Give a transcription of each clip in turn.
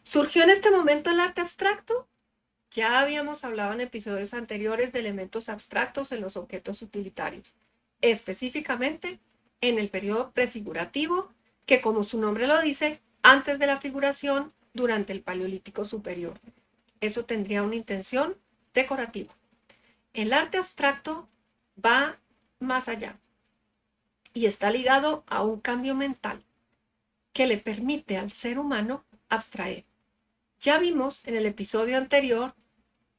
¿Surgió en este momento el arte abstracto? Ya habíamos hablado en episodios anteriores de elementos abstractos en los objetos utilitarios, específicamente en el periodo prefigurativo, que como su nombre lo dice, antes de la figuración durante el Paleolítico Superior. Eso tendría una intención decorativa. El arte abstracto va más allá y está ligado a un cambio mental que le permite al ser humano abstraer. Ya vimos en el episodio anterior,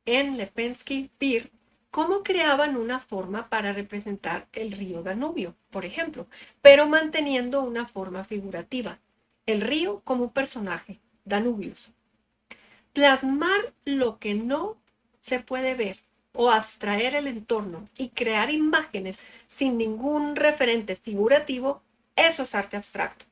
en Lepensky Beer, cómo creaban una forma para representar el río Danubio, por ejemplo, pero manteniendo una forma figurativa. El río como un personaje, Danubius. Plasmar lo que no se puede ver o abstraer el entorno y crear imágenes sin ningún referente figurativo, eso es arte abstracto.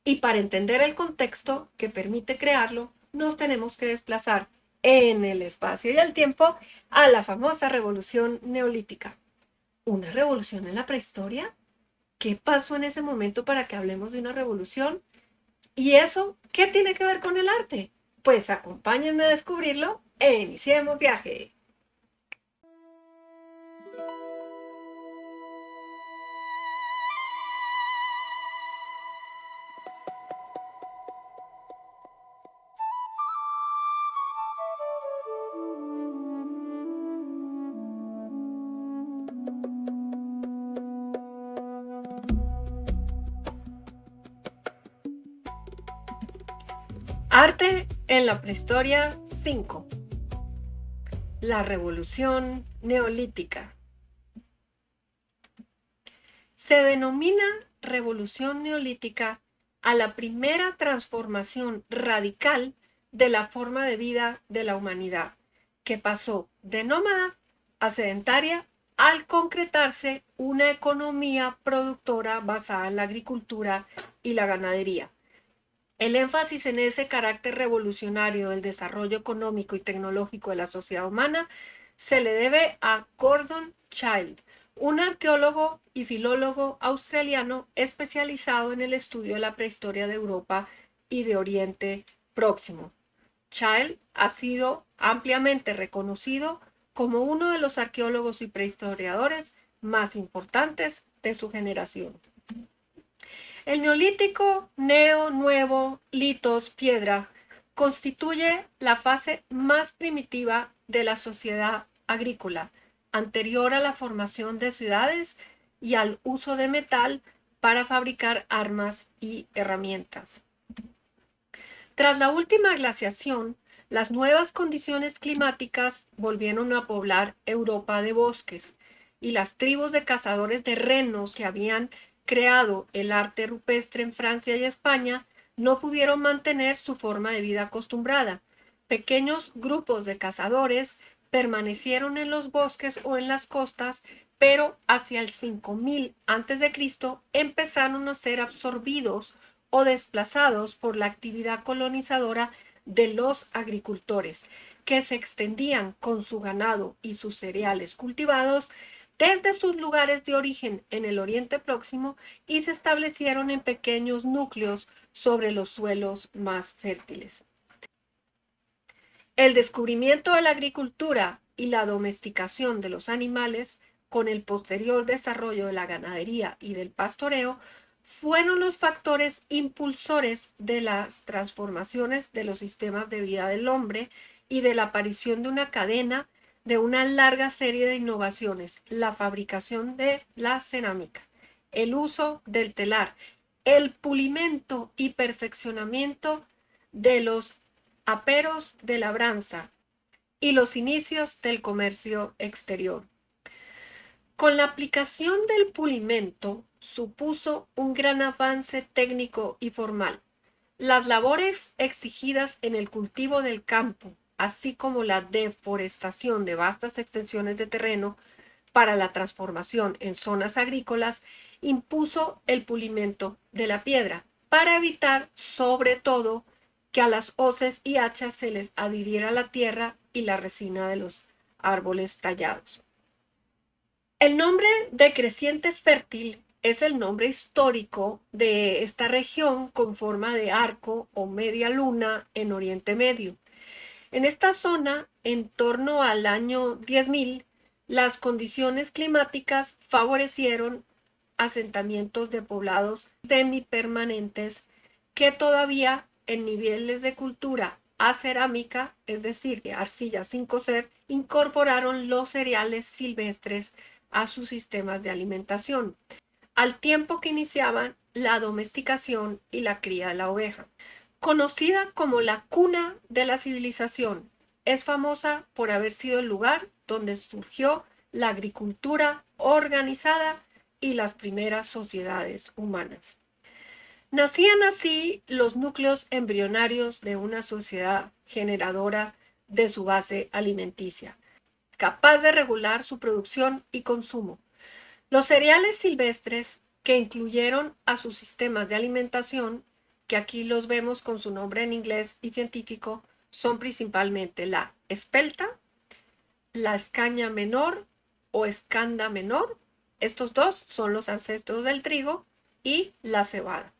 Y para entender el contexto que permite crearlo, nos tenemos que desplazar en el espacio y el tiempo a la famosa revolución neolítica. ¿Una revolución en la prehistoria? ¿Qué pasó en ese momento para que hablemos de una revolución? ¿Y eso qué tiene que ver con el arte? Pues acompáñenme a descubrirlo e iniciemos viaje. Arte en la prehistoria 5. La revolución neolítica. Se denomina revolución neolítica a la primera transformación radical de la forma de vida de la humanidad, que pasó de nómada a sedentaria al concretarse una economía productora basada en la agricultura y la ganadería. El énfasis en ese carácter revolucionario del desarrollo económico y tecnológico de la sociedad humana se le debe a Gordon Childe, un arqueólogo y filólogo australiano especializado en el estudio de la prehistoria de Europa y de Oriente Próximo. Childe ha sido ampliamente reconocido como uno de los arqueólogos y prehistoriadores más importantes de su generación. El neolítico, nuevo, litos, piedra, constituye la fase más primitiva de la sociedad agrícola, anterior a la formación de ciudades y al uso de metal para fabricar armas y herramientas. Tras la última glaciación, las nuevas condiciones climáticas volvieron a poblar Europa de bosques, y las tribus de cazadores de renos que habían creado el arte rupestre en Francia y España no pudieron mantener su forma de vida acostumbrada. Pequeños grupos de cazadores permanecieron en los bosques o en las costas, pero hacia el 5000 a.C. empezaron a ser absorbidos o desplazados por la actividad colonizadora de los agricultores, que se extendían con su ganado y sus cereales cultivados desde sus lugares de origen en el Oriente Próximo y se establecieron en pequeños núcleos sobre los suelos más fértiles. El descubrimiento de la agricultura y la domesticación de los animales, con el posterior desarrollo de la ganadería y del pastoreo, fueron los factores impulsores de las transformaciones de los sistemas de vida del hombre y de la aparición de una cadena de una larga serie de innovaciones: la fabricación de la cerámica, el uso del telar, el pulimento y perfeccionamiento de los aperos de labranza y los inicios del comercio exterior. Con la aplicación del pulimento supuso un gran avance técnico y formal. Las labores exigidas en el cultivo del campo, así como la deforestación de vastas extensiones de terreno para la transformación en zonas agrícolas, impuso el pulimento de la piedra, para evitar, sobre todo, que a las hoces y hachas se les adhiriera la tierra y la resina de los árboles tallados. El nombre de creciente fértil es el nombre histórico de esta región con forma de arco o media luna en Oriente Medio. En esta zona, en torno al año 10.000, las condiciones climáticas favorecieron asentamientos de poblados semipermanentes que todavía en niveles de cultura acerámica, es decir, arcilla sin cocer, incorporaron los cereales silvestres a sus sistemas de alimentación, al tiempo que iniciaban la domesticación y la cría de la oveja. Conocida como la cuna de la civilización, es famosa por haber sido el lugar donde surgió la agricultura organizada y las primeras sociedades humanas. Nacían así los núcleos embrionarios de una sociedad generadora de su base alimenticia, capaz de regular su producción y consumo. Los cereales silvestres que incluyeron a sus sistemas de alimentación, que aquí los vemos con su nombre en inglés y científico, son principalmente la espelta, la escaña menor o escanda menor. Estos dos son los ancestros del trigo y la cebada.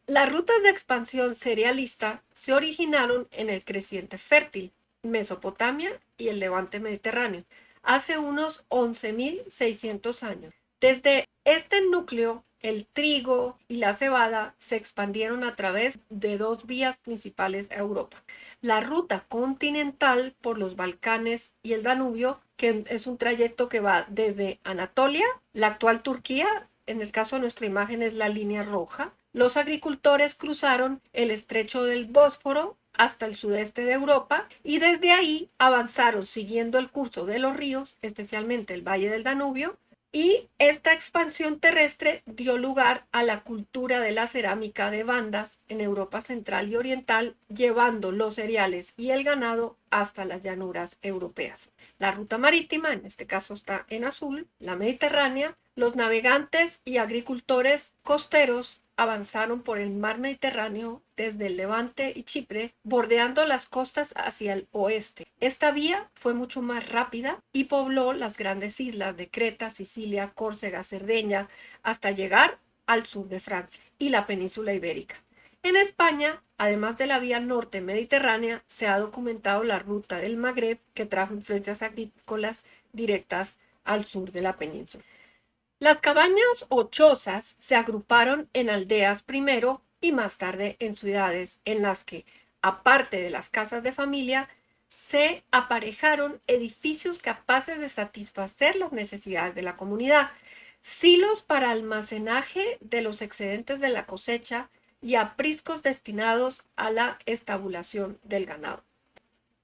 Las rutas de expansión cerealista se originaron en el creciente fértil, Mesopotamia y el levante mediterráneo, hace unos 11.600 años. Desde este núcleo, el trigo y la cebada se expandieron a través de dos vías principales a Europa. La ruta continental por los Balcanes y el Danubio, que es un trayecto que va desde Anatolia, la actual Turquía, en el caso de nuestra imagen es la línea roja. Los agricultores cruzaron el estrecho del Bósforo hasta el sudeste de Europa y desde ahí avanzaron siguiendo el curso de los ríos, especialmente el valle del Danubio, y esta expansión terrestre dio lugar a la cultura de la cerámica de bandas en Europa central y oriental, llevando los cereales y el ganado hasta las llanuras europeas. La ruta marítima, en este caso está en azul, la mediterránea, los navegantes y agricultores costeros avanzaron por el mar Mediterráneo desde el Levante y Chipre, bordeando las costas hacia el oeste. Esta vía fue mucho más rápida y pobló las grandes islas de Creta, Sicilia, Córcega, Cerdeña, hasta llegar al sur de Francia y la península ibérica. En España, además de la vía norte mediterránea, se ha documentado la ruta del Magreb, que trajo influencias agrícolas directas al sur de la península. Las cabañas o chozas se agruparon en aldeas primero y más tarde en ciudades, en las que, aparte de las casas de familia, se aparejaron edificios capaces de satisfacer las necesidades de la comunidad, silos para almacenaje de los excedentes de la cosecha y apriscos destinados a la estabulación del ganado.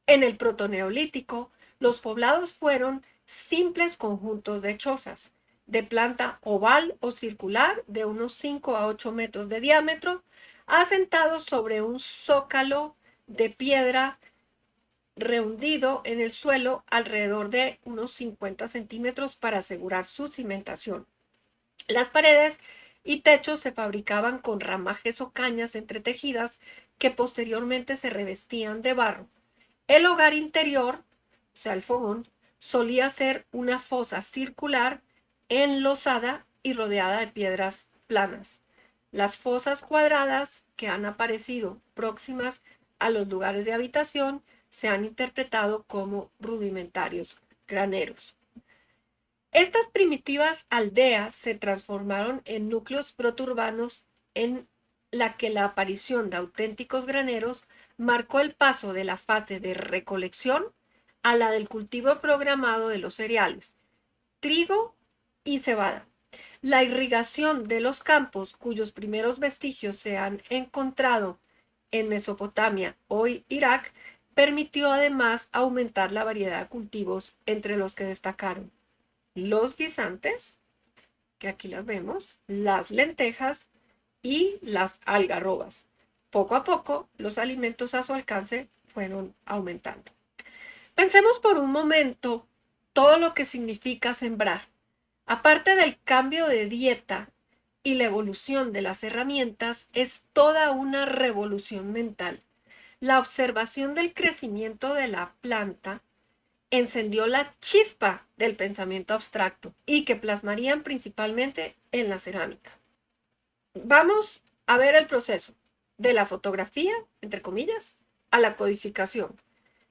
En el protoneolítico, los poblados fueron simples conjuntos de chozas, de planta oval o circular de unos 5 a 8 metros de diámetro, asentados sobre un zócalo de piedra rehundido en el suelo alrededor de unos 50 centímetros para asegurar su cimentación. Las paredes y techos se fabricaban con ramajes o cañas entretejidas que posteriormente se revestían de barro. El hogar interior, o sea, el fogón, solía ser una fosa circular enlosada y rodeada de piedras planas. Las fosas cuadradas que han aparecido próximas a los lugares de habitación se han interpretado como rudimentarios graneros. Estas primitivas aldeas se transformaron en núcleos protourbanos en la que la aparición de auténticos graneros marcó el paso de la fase de recolección a la del cultivo programado de los cereales, trigo y cebada. La irrigación de los campos, cuyos primeros vestigios se han encontrado en Mesopotamia, hoy Irak, permitió además aumentar la variedad de cultivos, entre los que destacaron los guisantes, que aquí las vemos, las lentejas y las algarrobas. Poco a poco, los alimentos a su alcance fueron aumentando. Pensemos por un momento todo lo que significa sembrar. Aparte del cambio de dieta y la evolución de las herramientas, es toda una revolución mental. La observación del crecimiento de la planta encendió la chispa del pensamiento abstracto y que plasmarían principalmente en la cerámica. Vamos a ver el proceso de la fotografía, entre comillas, a la codificación.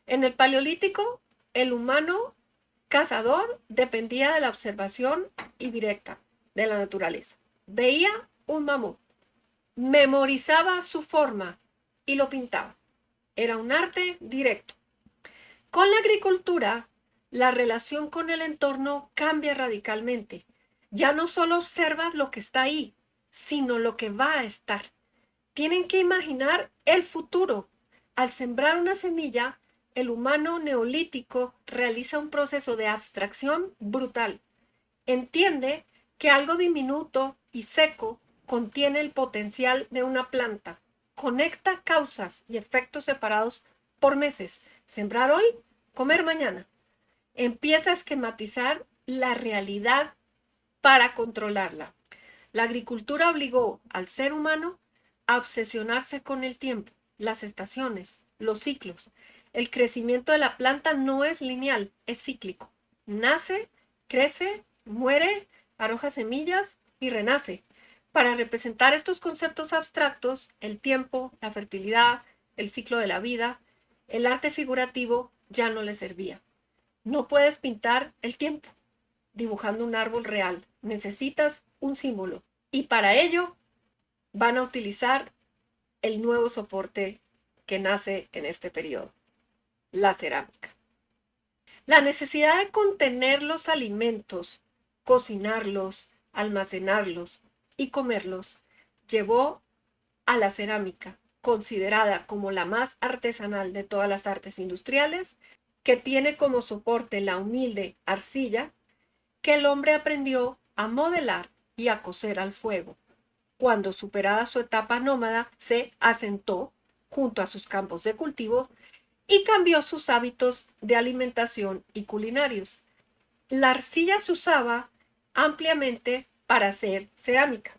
En el Paleolítico, el humano cazador dependía de la observación y directa de la naturaleza. Veía un mamut, memorizaba su forma y lo pintaba. Era un arte directo. Con la agricultura, la relación con el entorno cambia radicalmente. Ya no solo observas lo que está ahí, sino lo que va a estar. Tienen que imaginar el futuro. Al sembrar una semilla, el humano neolítico realiza un proceso de abstracción brutal. Entiende que algo diminuto y seco contiene el potencial de una planta. Conecta causas y efectos separados por meses. Sembrar hoy, comer mañana. Empieza a esquematizar la realidad para controlarla. La agricultura obligó al ser humano a obsesionarse con el tiempo, las estaciones, los ciclos. El crecimiento de la planta no es lineal, es cíclico. Nace, crece, muere, arroja semillas y renace. Para representar estos conceptos abstractos, el tiempo, la fertilidad, el ciclo de la vida, el arte figurativo ya no le servía. No puedes pintar el tiempo dibujando un árbol real. Necesitas un símbolo. Y para ello van a utilizar el nuevo soporte que nace en este periodo, la cerámica. La necesidad de contener los alimentos, cocinarlos, almacenarlos y comerlos llevó a la cerámica, considerada como la más artesanal de todas las artes industriales, que tiene como soporte la humilde arcilla, que el hombre aprendió a modelar y a coser al fuego. Cuando superada su etapa nómada, se asentó junto a sus campos de cultivo y cambió sus hábitos de alimentación y culinarios. La arcilla se usaba ampliamente para hacer cerámica,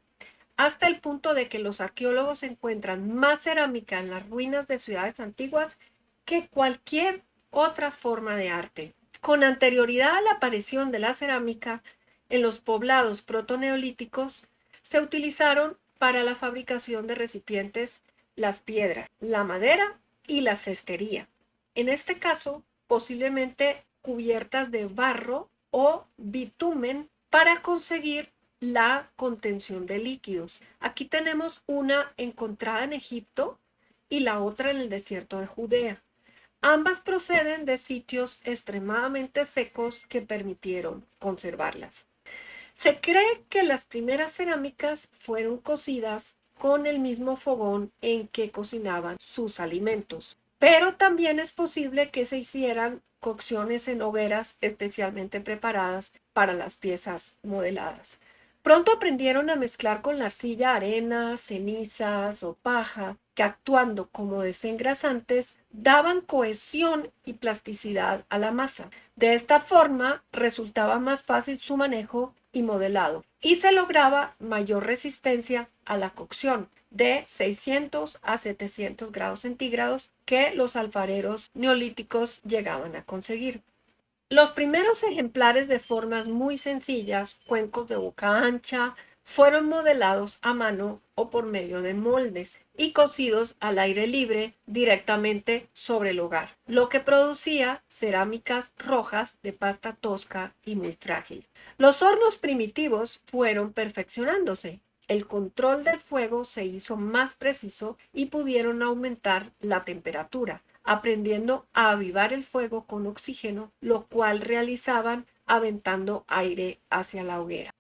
hasta el punto de que los arqueólogos encuentran más cerámica en las ruinas de ciudades antiguas que cualquier otra forma de arte. Con anterioridad a la aparición de la cerámica, en los poblados protoneolíticos se utilizaron para la fabricación de recipientes las piedras, la madera y la cestería. En este caso, posiblemente cubiertas de barro o bitumen para conseguir la contención de líquidos. Aquí tenemos una encontrada en Egipto y la otra en el desierto de Judea. Ambas proceden de sitios extremadamente secos que permitieron conservarlas. Se cree que las primeras cerámicas fueron cocidas con el mismo fogón en que cocinaban sus alimentos, pero también es posible que se hicieran cocciones en hogueras especialmente preparadas para las piezas modeladas. Pronto aprendieron a mezclar con la arcilla arena, cenizas o paja, que actuando como desengrasantes daban cohesión y plasticidad a la masa. De esta forma resultaba más fácil su manejo y modelado, y se lograba mayor resistencia a la cocción de 600 a 700 grados centígrados que los alfareros neolíticos llegaban a conseguir. Los primeros ejemplares de formas muy sencillas, cuencos de boca ancha, fueron modelados a mano o por medio de moldes y cocidos al aire libre directamente sobre el hogar, lo que producía cerámicas rojas de pasta tosca y muy frágil. Los hornos primitivos fueron perfeccionándose. El control del fuego se hizo más preciso y pudieron aumentar la temperatura, aprendiendo a avivar el fuego con oxígeno, lo cual realizaban aventando aire hacia la hoguera.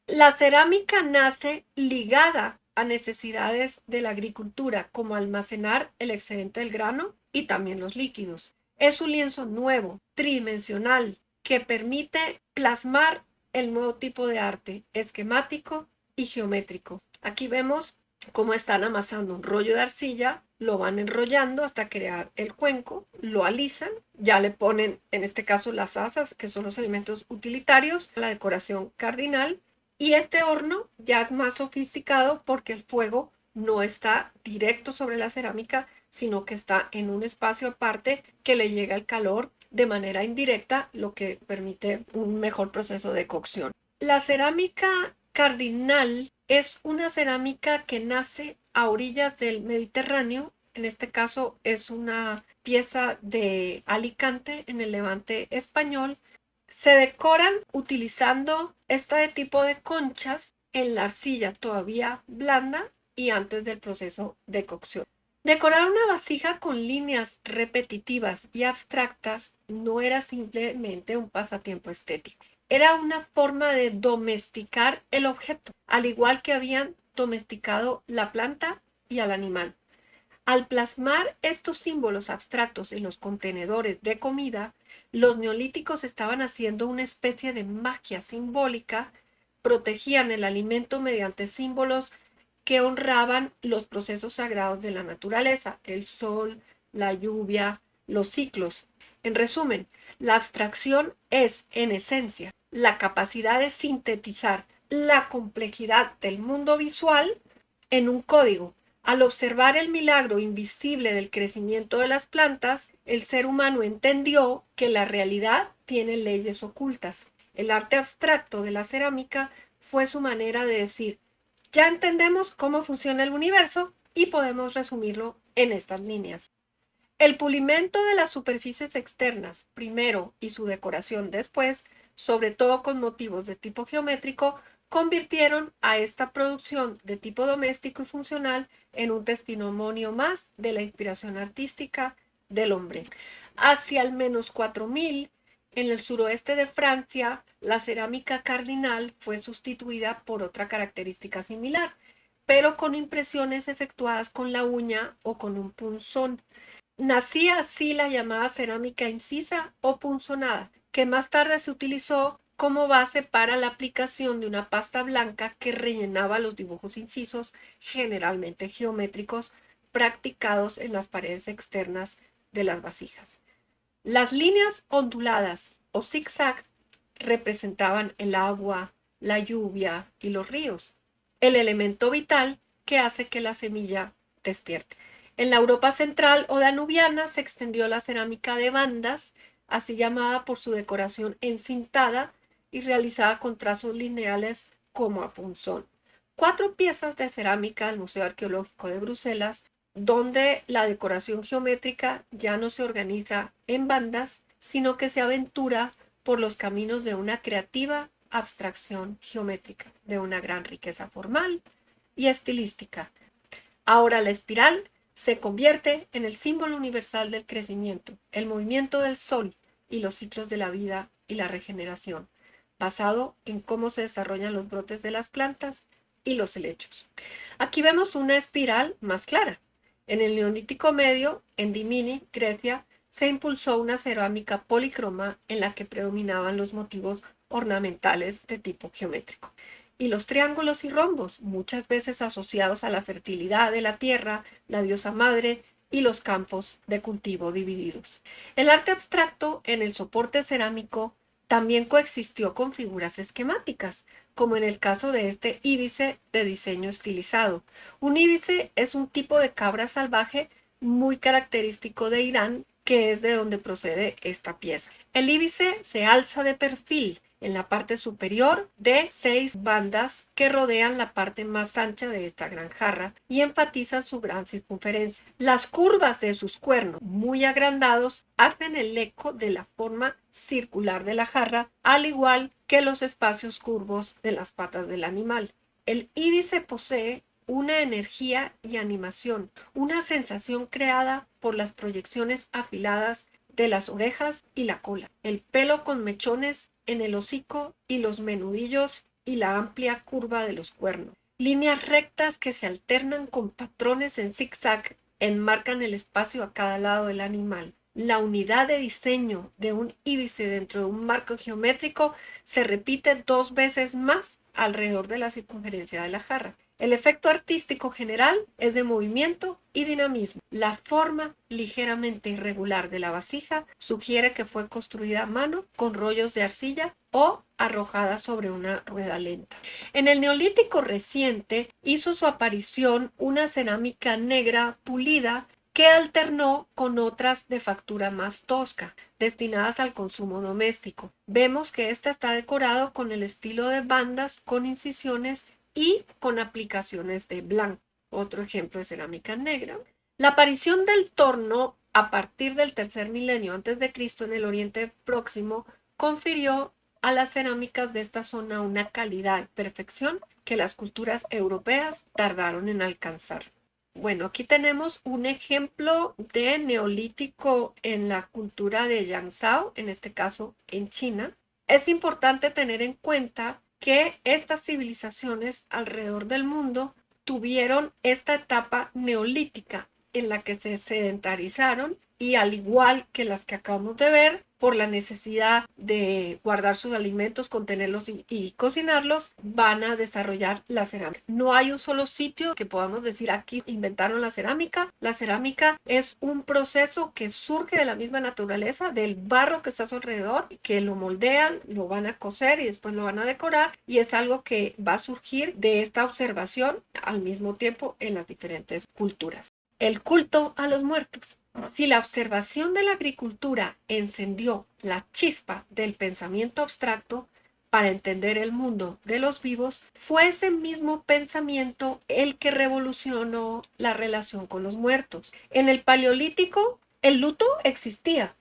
La cerámica nace ligada a necesidades de la agricultura, como almacenar el excedente del grano y también los líquidos. Es un lienzo nuevo, tridimensional, que permite plasmar el nuevo tipo de arte, esquemático y geométrico. Aquí vemos cómo están amasando un rollo de arcilla, lo van enrollando hasta crear el cuenco, lo alisan, ya le ponen, en este caso, las asas, que son los elementos utilitarios, la decoración cardinal, y este horno ya es más sofisticado porque el fuego no está directo sobre la cerámica, sino que está en un espacio aparte que le llega el calor de manera indirecta, lo que permite un mejor proceso de cocción. La cerámica cardinal es una cerámica que nace a orillas del Mediterráneo. En este caso es una pieza de Alicante en el Levante español. Se decoran utilizando este tipo de conchas en la arcilla todavía blanda y antes del proceso de cocción. Decorar una vasija con líneas repetitivas y abstractas no era simplemente un pasatiempo estético. Era una forma de domesticar el objeto, al igual que habían domesticado la planta y al animal. Al plasmar estos símbolos abstractos en los contenedores de comida, los neolíticos estaban haciendo una especie de magia simbólica, protegían el alimento mediante símbolos que honraban los procesos sagrados de la naturaleza, el sol, la lluvia, los ciclos. En resumen, la abstracción es, en esencia, la capacidad de sintetizar la complejidad del mundo visual en un código. Al observar el milagro invisible del crecimiento de las plantas, el ser humano entendió que la realidad tiene leyes ocultas. El arte abstracto de la cerámica fue su manera de decir: ya entendemos cómo funciona el universo y podemos resumirlo en estas líneas. El pulimento de las superficies externas primero y su decoración después, sobre todo con motivos de tipo geométrico, convirtieron a esta producción de tipo doméstico y funcional en un testimonio más de la inspiración artística del hombre. Hacia el menos 4000, en el suroeste de Francia, la cerámica cardinal fue sustituida por otra característica similar, pero con impresiones efectuadas con la uña o con un punzón. Nacía así la llamada cerámica incisa o punzonada, que más tarde se utilizó como base para la aplicación de una pasta blanca que rellenaba los dibujos incisos, generalmente geométricos, practicados en las paredes externas de las vasijas. Las líneas onduladas o zigzags representaban el agua, la lluvia y los ríos, el elemento vital que hace que la semilla despierte. En la Europa central o danubiana se extendió la cerámica de bandas, así llamada por su decoración encintada y realizada con trazos lineales como a punzón. 4 piezas de cerámica del Museo Arqueológico de Bruselas, donde la decoración geométrica ya no se organiza en bandas, sino que se aventura por los caminos de una creativa abstracción geométrica, de una gran riqueza formal y estilística. Ahora la espiral se convierte en el símbolo universal del crecimiento, el movimiento del sol y los ciclos de la vida y la regeneración, basado en cómo se desarrollan los brotes de las plantas y los helechos. Aquí vemos una espiral más clara. En el Neolítico Medio, en Dimini, Grecia, se impulsó una cerámica polícroma en la que predominaban los motivos ornamentales de tipo geométrico. Y los triángulos y rombos, muchas veces asociados a la fertilidad de la tierra, la diosa madre y los campos de cultivo divididos. El arte abstracto en el soporte cerámico también coexistió con figuras esquemáticas, como en el caso de este íbice de diseño estilizado. Un íbice es un tipo de cabra salvaje muy característico de Irán, que es de donde procede esta pieza. El íbice se alza de perfil en la parte superior de 6 bandas que rodean la parte más ancha de esta gran jarra y enfatizan su gran circunferencia. Las curvas de sus cuernos, muy agrandados, hacen el eco de la forma circular de la jarra, al igual que los espacios curvos de las patas del animal. El íbice posee una energía y animación, una sensación creada por las proyecciones afiladas de las orejas y la cola, el pelo con mechones en el hocico y los menudillos y la amplia curva de los cuernos. Líneas rectas que se alternan con patrones en zigzag enmarcan el espacio a cada lado del animal. La unidad de diseño de un íbice dentro de un marco geométrico se repite 2 veces más alrededor de la circunferencia de la jarra. El efecto artístico general es de movimiento y dinamismo. La forma ligeramente irregular de la vasija sugiere que fue construida a mano con rollos de arcilla o arrojada sobre una rueda lenta. En el Neolítico reciente hizo su aparición una cerámica negra pulida que alternó con otras de factura más tosca, destinadas al consumo doméstico. Vemos que esta está decorado con el estilo de bandas con incisiones y con aplicaciones de blanco. Otro ejemplo de cerámica negra. La aparición del torno a partir del tercer milenio antes de Cristo en el Oriente Próximo confirió a las cerámicas de esta zona una calidad y perfección que las culturas europeas tardaron en alcanzar. Bueno, aquí tenemos un ejemplo de neolítico en la cultura de Yangzhou, en este caso en China. Es importante tener en cuenta que estas civilizaciones alrededor del mundo tuvieron esta etapa neolítica en la que se sedentarizaron y al igual que las que acabamos de ver, por la necesidad de guardar sus alimentos, contenerlos y cocinarlos, van a desarrollar la cerámica. No hay un solo sitio que podamos decir aquí inventaron la cerámica. La cerámica es un proceso que surge de la misma naturaleza, del barro que está a su alrededor, que lo moldean, lo van a cocer y después lo van a decorar, y es algo que va a surgir de esta observación al mismo tiempo en las diferentes culturas. El culto a los muertos. Si la observación de la agricultura encendió la chispa del pensamiento abstracto para entender el mundo de los vivos, fue ese mismo pensamiento el que revolucionó la relación con los muertos. En el Paleolítico, el luto existía,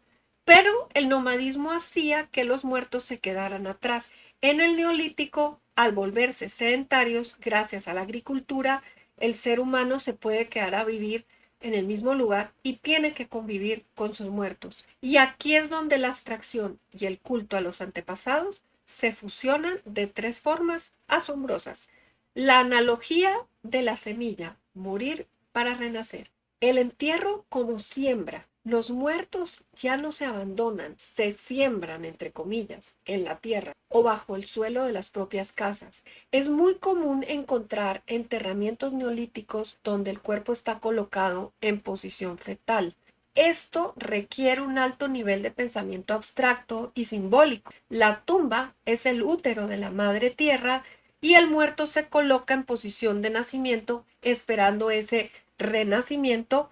pero el nomadismo hacía que los muertos se quedaran atrás. En el Neolítico, al volverse sedentarios, gracias a la agricultura, el ser humano se puede quedar a vivir en el mismo lugar y tiene que convivir con sus muertos. Y aquí es donde la abstracción y el culto a los antepasados se fusionan de tres formas asombrosas. La analogía de la semilla, morir para renacer. El entierro como siembra. Los muertos ya no se abandonan, se siembran, entre comillas, en la tierra o bajo el suelo de las propias casas. Es muy común encontrar enterramientos neolíticos donde el cuerpo está colocado en posición fetal. Esto requiere un alto nivel de pensamiento abstracto y simbólico. La tumba es el útero de la madre tierra y el muerto se coloca en posición de nacimiento esperando ese renacimiento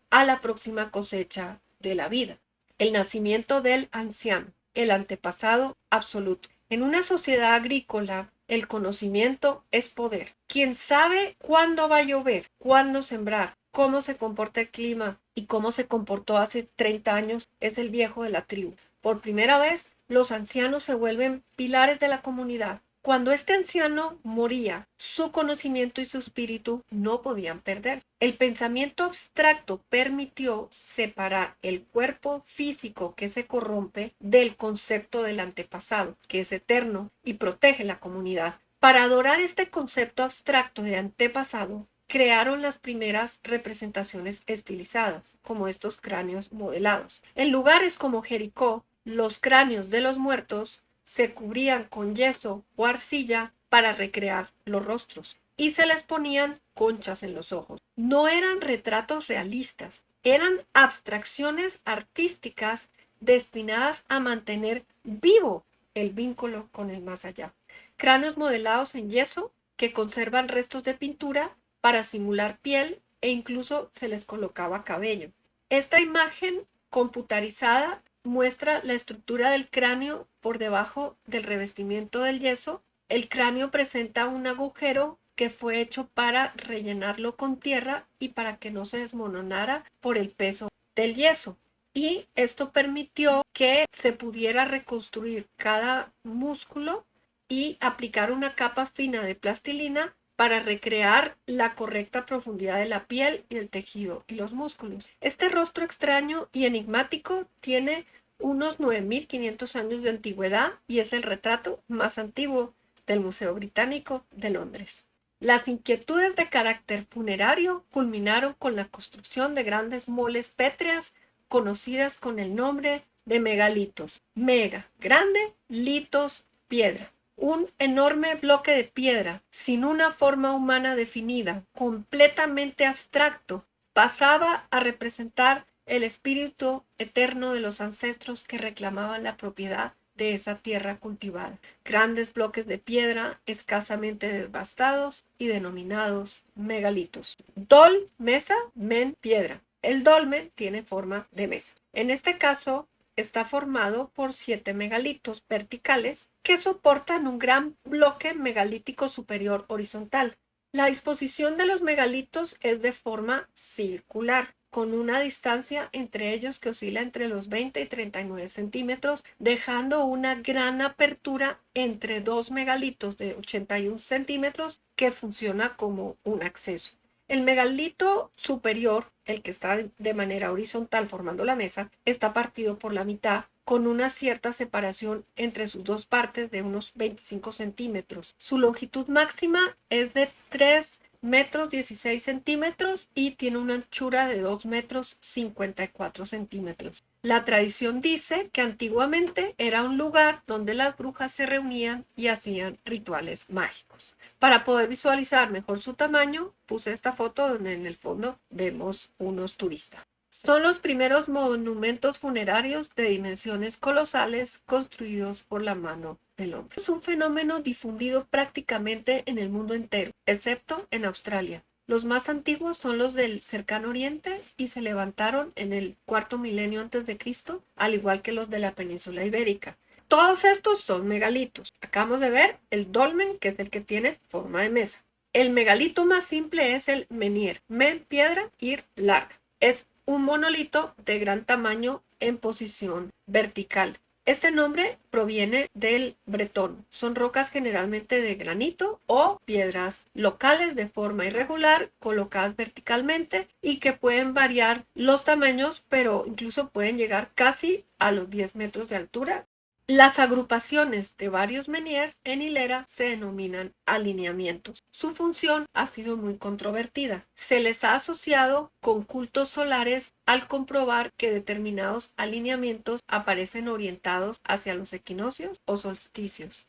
a la próxima cosecha de la vida. El nacimiento del anciano, el antepasado absoluto. En una sociedad agrícola, el conocimiento es poder. Quien sabe cuándo va a llover, cuándo sembrar, cómo se comporta el clima y cómo se comportó hace 30 años es el viejo de la tribu. Por primera vez, los ancianos se vuelven pilares de la comunidad. Cuando este anciano moría, su conocimiento y su espíritu no podían perderse. El pensamiento abstracto permitió separar el cuerpo físico que se corrompe del concepto del antepasado, que es eterno y protege la comunidad. Para adorar este concepto abstracto de antepasado, crearon las primeras representaciones estilizadas, como estos cráneos modelados. En lugares como Jericó, los cráneos de los muertos se cubrían con yeso o arcilla para recrear los rostros y se les ponían conchas en los ojos. No eran retratos realistas, eran abstracciones artísticas destinadas a mantener vivo el vínculo con el más allá. Cráneos modelados en yeso que conservan restos de pintura para simular piel e incluso se les colocaba cabello. Esta imagen computarizada muestra la estructura del cráneo por debajo del revestimiento del yeso. El cráneo presenta un agujero que fue hecho para rellenarlo con tierra y para que no se desmoronara por el peso del yeso. Y esto permitió que se pudiera reconstruir cada músculo y aplicar una capa fina de plastilina para recrear la correcta profundidad de la piel y el tejido y los músculos. Este rostro extraño y enigmático tiene unos 9.500 años de antigüedad y es el retrato más antiguo del Museo Británico de Londres. Las inquietudes de carácter funerario culminaron con la construcción de grandes moles pétreas conocidas con el nombre de megalitos. Mega, grande, litos, piedra. Un enorme bloque de piedra, sin una forma humana definida, completamente abstracto, pasaba a representar el espíritu eterno de los ancestros que reclamaban la propiedad de esa tierra cultivada. Grandes bloques de piedra escasamente devastados y denominados megalitos. Dol, mesa, men, piedra. El dolmen tiene forma de mesa. En este caso, está formado por 7 megalitos verticales que soportan un gran bloque megalítico superior horizontal. La disposición de los megalitos es de forma circular, con una distancia entre ellos que oscila entre los 20 y 39 centímetros, dejando una gran apertura entre dos megalitos de 81 centímetros que funciona como un acceso. El megalito superior, el que está de manera horizontal formando la mesa, está partido por la mitad con una cierta separación entre sus dos partes de unos 25 centímetros. Su longitud máxima es de 3 metros 16 centímetros y tiene una anchura de 2 metros 54 centímetros. La tradición dice que antiguamente era un lugar donde las brujas se reunían y hacían rituales mágicos. Para poder visualizar mejor su tamaño, puse esta foto donde en el fondo vemos unos turistas. Son los primeros monumentos funerarios de dimensiones colosales construidos por la mano del hombre. Es un fenómeno difundido prácticamente en el mundo entero, excepto en Australia. Los más antiguos son los del Cercano Oriente y se levantaron en el cuarto milenio antes de Cristo, al igual que los de la península ibérica. Todos estos son megalitos. Acabamos de ver el dolmen, que es el que tiene forma de mesa. El megalito más simple es el menhir, men, piedra, ir, larga. Es un monolito de gran tamaño en posición vertical. Este nombre proviene del bretón. Son rocas generalmente de granito o piedras locales de forma irregular colocadas verticalmente y que pueden variar los tamaños, pero incluso pueden llegar casi a los 10 metros de altura. Las agrupaciones de varios menhirs en hilera se denominan alineamientos. Su función ha sido muy controvertida. Se les ha asociado con cultos solares al comprobar que determinados alineamientos aparecen orientados hacia los equinoccios o solsticios.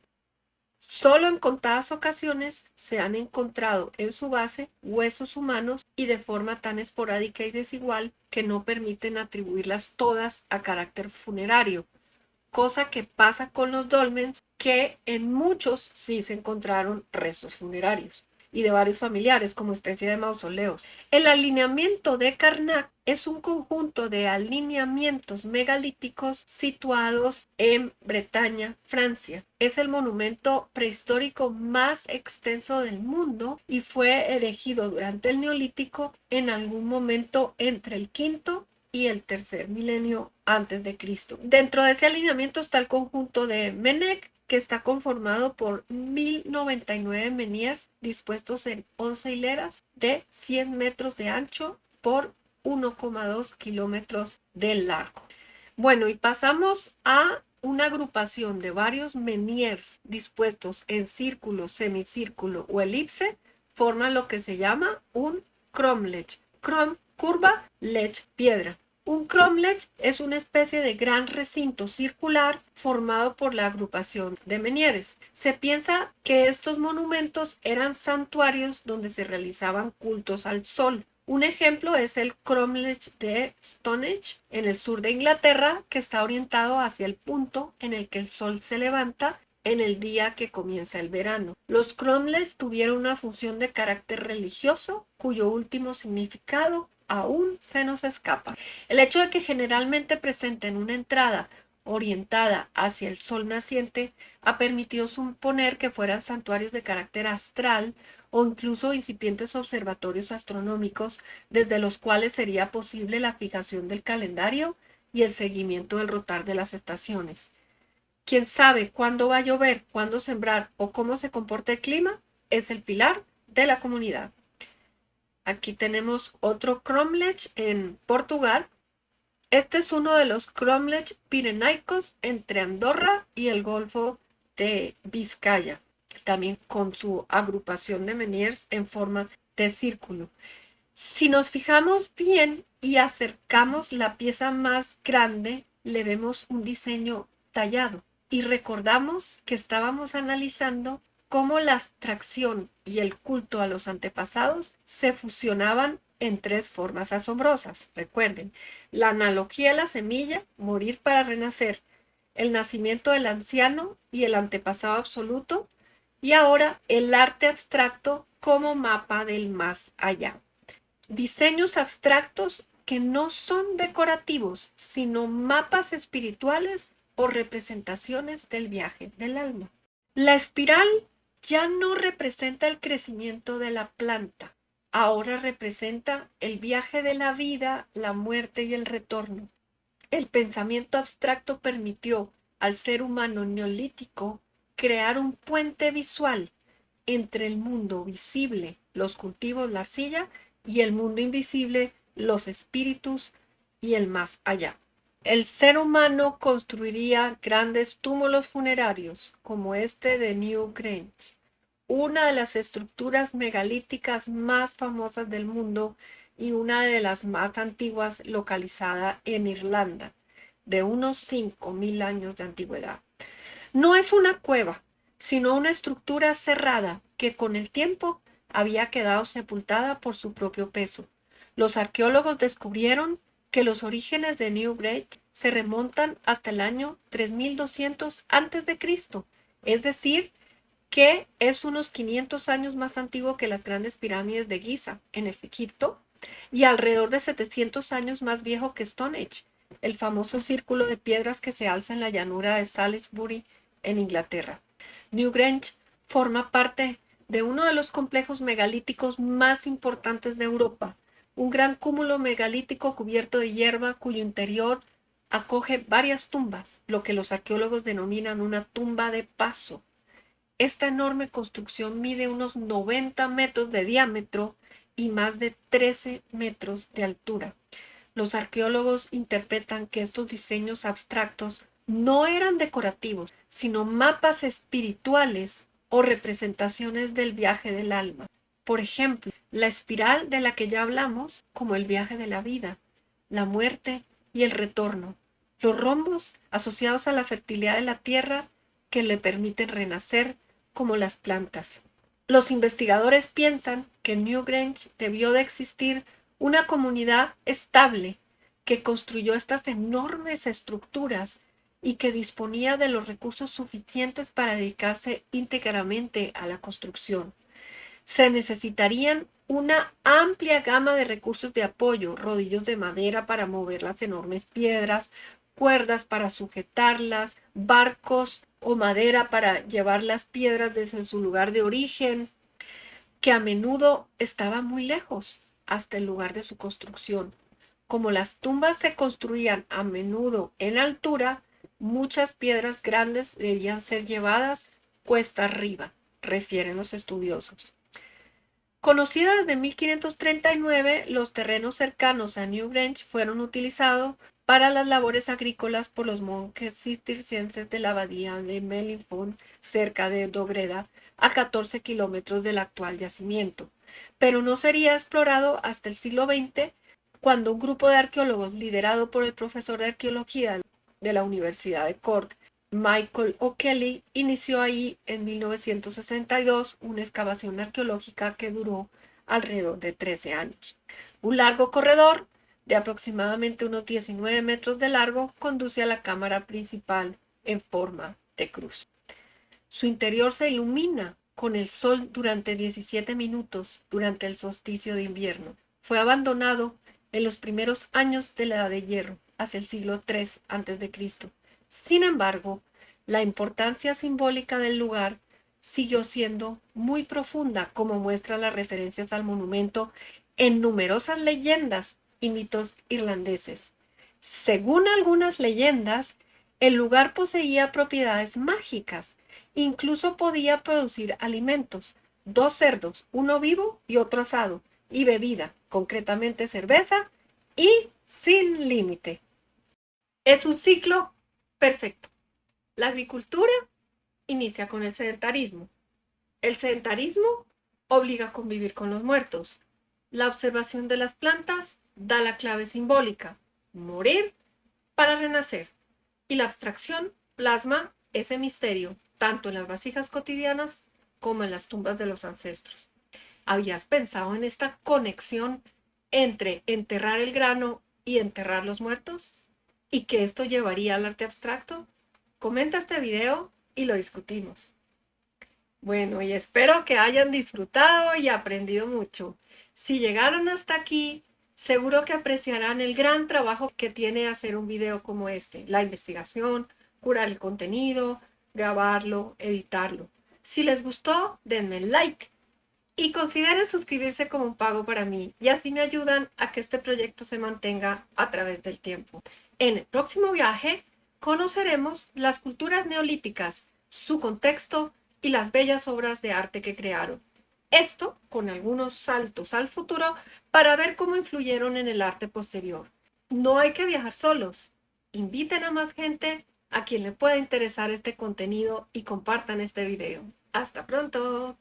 Solo en contadas ocasiones se han encontrado en su base huesos humanos y de forma tan esporádica y desigual que no permiten atribuirlas todas a carácter funerario. Cosa que pasa con los dolmens, que en muchos sí se encontraron restos funerarios y de varios familiares como especie de mausoleos. El alineamiento de Karnak es un conjunto de alineamientos megalíticos situados en Bretaña, Francia. Es el monumento prehistórico más extenso del mundo y fue erigido durante el Neolítico en algún momento entre el quinto y el tercer milenio antes de Cristo. Dentro de ese alineamiento está el conjunto de Menek, que está conformado por 1099 menhirs dispuestos en 11 hileras de 100 metros de ancho por 1,2 kilómetros de largo. Bueno, y pasamos a una agrupación de varios menhirs dispuestos en círculo, semicírculo o elipse, forman lo que se llama un cromlech. Crom, curva, lech, piedra. Un cromlech es una especie de gran recinto circular formado por la agrupación de menhires. Se piensa que estos monumentos eran santuarios donde se realizaban cultos al sol. Un ejemplo es el cromlech de Stonehenge en el sur de Inglaterra, que está orientado hacia el punto en el que el sol se levanta en el día que comienza el verano. Los cromlechs tuvieron una función de carácter religioso, cuyo último significado aún se nos escapa. El hecho de que generalmente presenten una entrada orientada hacia el sol naciente ha permitido suponer que fueran santuarios de carácter astral o incluso incipientes observatorios astronómicos desde los cuales sería posible la fijación del calendario y el seguimiento del rotar de las estaciones. Quien sabe cuándo va a llover, cuándo sembrar o cómo se comporta el clima es el pilar de la comunidad. Aquí tenemos otro cromlech en Portugal. Este es uno de los cromlech pirenaicos entre Andorra y el Golfo de Vizcaya, también con su agrupación de menhirs en forma de círculo. Si nos fijamos bien y acercamos la pieza más grande, le vemos un diseño tallado y recordamos que estábamos analizando cómo la abstracción y el culto a los antepasados se fusionaban en tres formas asombrosas. Recuerden, la analogía de la semilla, morir para renacer, el nacimiento del anciano y el antepasado absoluto, y ahora el arte abstracto como mapa del más allá. Diseños abstractos que no son decorativos, sino mapas espirituales o representaciones del viaje del alma. La espiral ya no representa el crecimiento de la planta, ahora representa el viaje de la vida, la muerte y el retorno. El pensamiento abstracto permitió al ser humano neolítico crear un puente visual entre el mundo visible, los cultivos, la arcilla, y el mundo invisible, los espíritus y el más allá. El ser humano construiría grandes túmulos funerarios como este de Newgrange, una de las estructuras megalíticas más famosas del mundo y una de las más antiguas localizada en Irlanda, de unos 5.000 años de antigüedad. No es una cueva, sino una estructura cerrada que con el tiempo había quedado sepultada por su propio peso. Los arqueólogos descubrieron que los orígenes de Newgrange se remontan hasta el año 3200 a.C., es decir, que es unos 500 años más antiguo que las grandes pirámides de Giza en Egipto y alrededor de 700 años más viejo que Stonehenge, el famoso círculo de piedras que se alza en la llanura de Salisbury en Inglaterra. Newgrange forma parte de uno de los complejos megalíticos más importantes de Europa, un gran cúmulo megalítico cubierto de hierba cuyo interior acoge varias tumbas, lo que los arqueólogos denominan una tumba de paso. Esta enorme construcción mide unos 90 metros de diámetro y más de 13 metros de altura. Los arqueólogos interpretan que estos diseños abstractos no eran decorativos, sino mapas espirituales o representaciones del viaje del alma. Por ejemplo, la espiral de la que ya hablamos, como el viaje de la vida, la muerte y el retorno. Los rombos asociados a la fertilidad de la tierra que le permiten renacer, como las plantas. Los investigadores piensan que en Newgrange debió de existir una comunidad estable que construyó estas enormes estructuras y que disponía de los recursos suficientes para dedicarse íntegramente a la construcción. Se necesitarían una amplia gama de recursos de apoyo, rodillos de madera para mover las enormes piedras, cuerdas para sujetarlas, barcos o madera para llevar las piedras desde su lugar de origen, que a menudo estaba muy lejos hasta el lugar de su construcción. Como las tumbas se construían a menudo en altura, muchas piedras grandes debían ser llevadas cuesta arriba, refieren los estudiosos. Conocida desde 1539, los terrenos cercanos a Newgrange fueron utilizados para las labores agrícolas por los monjes cistercienses de la abadía de Mellifont, cerca de Drogheda, a 14 kilómetros del actual yacimiento. Pero no sería explorado hasta el siglo XX, cuando un grupo de arqueólogos liderado por el profesor de arqueología de la Universidad de Cork, Michael O'Kelly, inició ahí en 1962 una excavación arqueológica que duró alrededor de 13 años. Un largo corredor de aproximadamente unos 19 metros de largo conduce a la cámara principal en forma de cruz. Su interior se ilumina con el sol durante 17 minutos durante el solsticio de invierno. Fue abandonado en los primeros años de la Edad de Hierro, hacia el siglo III a.C. Sin embargo, la importancia simbólica del lugar siguió siendo muy profunda, como muestran las referencias al monumento en numerosas leyendas y mitos irlandeses. Según algunas leyendas, el lugar poseía propiedades mágicas, incluso podía producir alimentos, 2 cerdos, uno vivo y otro asado, y bebida, concretamente cerveza, y sin límite. Es un ciclo perfecto. La agricultura inicia con el sedentarismo. El sedentarismo obliga a convivir con los muertos. La observación de las plantas da la clave simbólica: morir para renacer. Y la abstracción plasma ese misterio, tanto en las vasijas cotidianas como en las tumbas de los ancestros. ¿Habías pensado en esta conexión entre enterrar el grano y enterrar los muertos? ¿Y que esto llevaría al arte abstracto? Comenta este video y lo discutimos. Bueno, y espero que hayan disfrutado y aprendido mucho. Si llegaron hasta aquí, Seguro que apreciarán el gran trabajo que tiene hacer un video como este, la investigación, curar el contenido, grabarlo, editarlo. Si les gustó, denme like y consideren suscribirse como un pago para mí y así me ayudan a que este proyecto se mantenga a través del tiempo. En el próximo viaje conoceremos las culturas neolíticas, su contexto y las bellas obras de arte que crearon. Esto con algunos saltos al futuro para ver cómo influyeron en el arte posterior. No hay que viajar solos. Inviten a más gente a quien le pueda interesar este contenido y compartan este video. Hasta pronto.